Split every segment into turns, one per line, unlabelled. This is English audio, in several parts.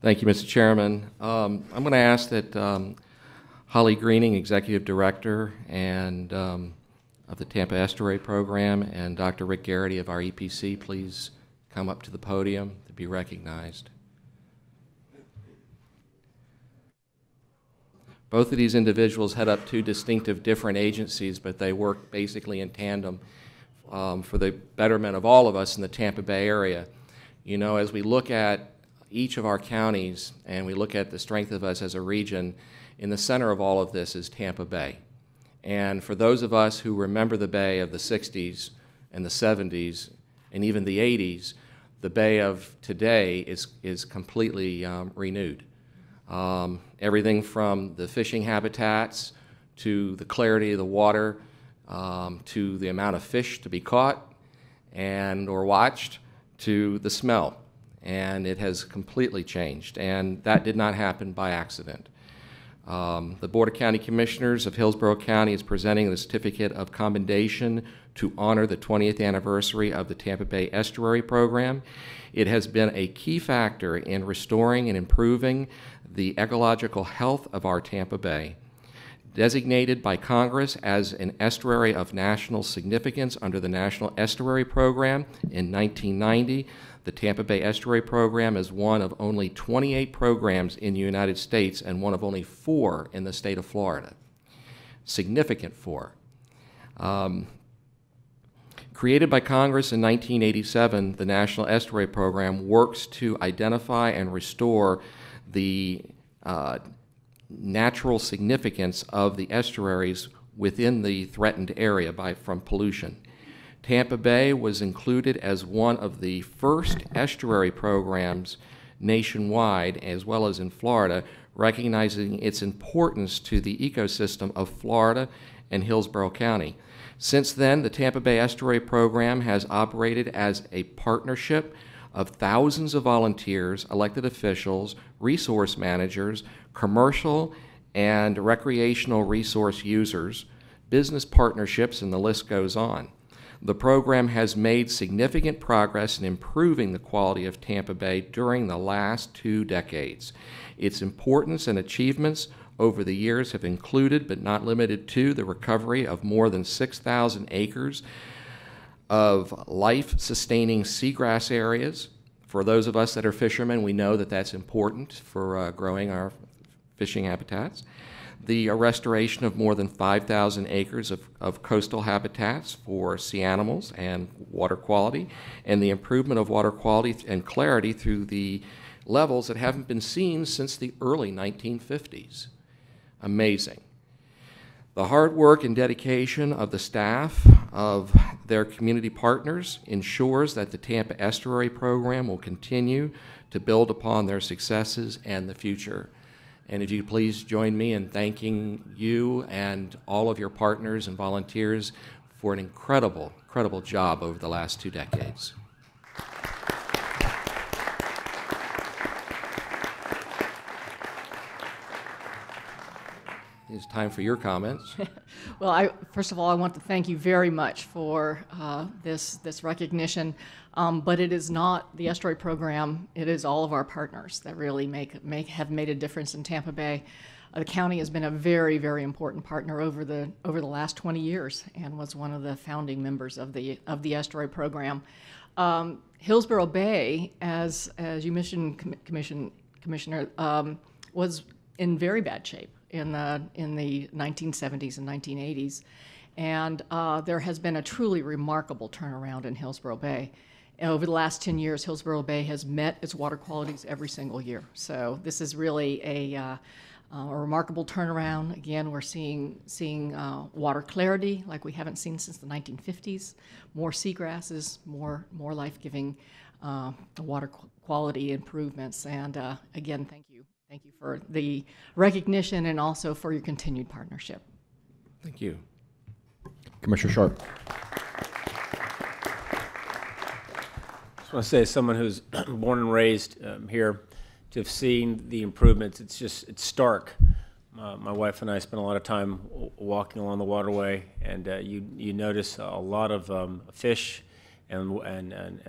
Thank you, Mr. Chairman. I'm going to ask that Holly Greening, Executive Director and of the Tampa Estuary Program, and Dr. Rick Garrity of our EPC, please come up to the podium to be recognized. Both of these individuals head up two distinctive different agencies, but they work basically in tandem for the betterment of all of us in the Tampa Bay area. You know, as we look at each of our counties and we look at the strength of us as a region, in the center of all of this is Tampa Bay. And for those of us who remember the Bay of the 60s and the 70s and even the 80s, the Bay of today is completely renewed. Everything from the fishing habitats to the clarity of the water to the amount of fish to be caught and or watched to the smell. And it has completely changed, and that did not happen by accident. The Board of County Commissioners of Hillsborough County is presenting the Certificate of Commendation to honor the 20th anniversary of the Tampa Bay Estuary Program. It has been a key factor in restoring and improving the ecological health of our Tampa Bay. Designated by Congress as an estuary of national significance under the National Estuary Program in 1990, the Tampa Bay Estuary Program is one of only 28 programs in the United States and one of only 4 in the state of Florida. Significant 4. Created by Congress in 1987, the National Estuary Program works to identify and restore the natural significance of the estuaries within the threatened area from pollution. Tampa Bay was included as one of the first estuary programs nationwide, as well as in Florida, recognizing its importance to the ecosystem of Florida and Hillsborough County. Since then, the Tampa Bay Estuary Program has operated as a partnership of thousands of volunteers, elected officials, resource managers, commercial and recreational resource users, business partnerships, and the list goes on. The program has made significant progress in improving the quality of Tampa Bay during the last 2 decades. Its importance and achievements over the years have included, but not limited to, the recovery of more than 6,000 acres of life-sustaining seagrass areas. For those of us that are fishermen, we know that that's important for growing our fishing habitats. The restoration of more than 5,000 acres of coastal habitats for sea animals and water quality, and the improvement of water quality and clarity through the levels that haven't been seen since the early 1950s. Amazing. The hard work and dedication of the staff of their community partners ensures that the Tampa Estuary Program will continue to build upon their successes and the future. And if you please join me in thanking you and all of your partners and volunteers for an incredible, incredible job over the last 2 decades. It's time for your comments.
Well, first of all, I want to thank you very much for this recognition. But it is not the Estuary Program. It is all of our partners that really have made a difference in Tampa Bay. The county has been a very, very important partner over the last 20 years and was one of the founding members of the Estuary Program. Hillsborough Bay, as you mentioned, Commissioner, was in very bad shape in the 1970s and 1980s, and there has been a truly remarkable turnaround in Hillsborough Bay. Over the last 10 years, Hillsborough Bay has met its water qualities every single year. So this is really a remarkable turnaround. Again, we're seeing water clarity like we haven't seen since the 1950s. More seagrasses, more life-giving water quality improvements. And again, thank you for the recognition and also for your continued partnership.
Thank you,
Commissioner Sharp.
I want to say, as someone who's born and raised here, to have seen the improvements, it's stark. My wife and I spent a lot of time walking along the waterway, and you notice a lot of fish and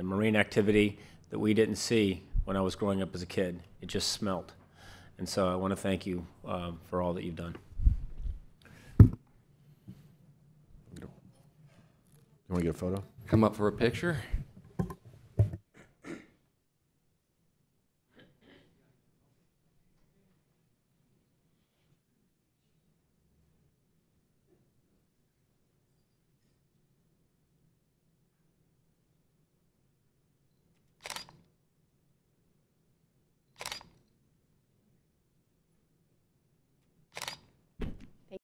marine activity that we didn't see when I was growing up as a kid. It just smelt. And so I want to thank you for all that you've done.
You want to get a photo?
Come up for a picture.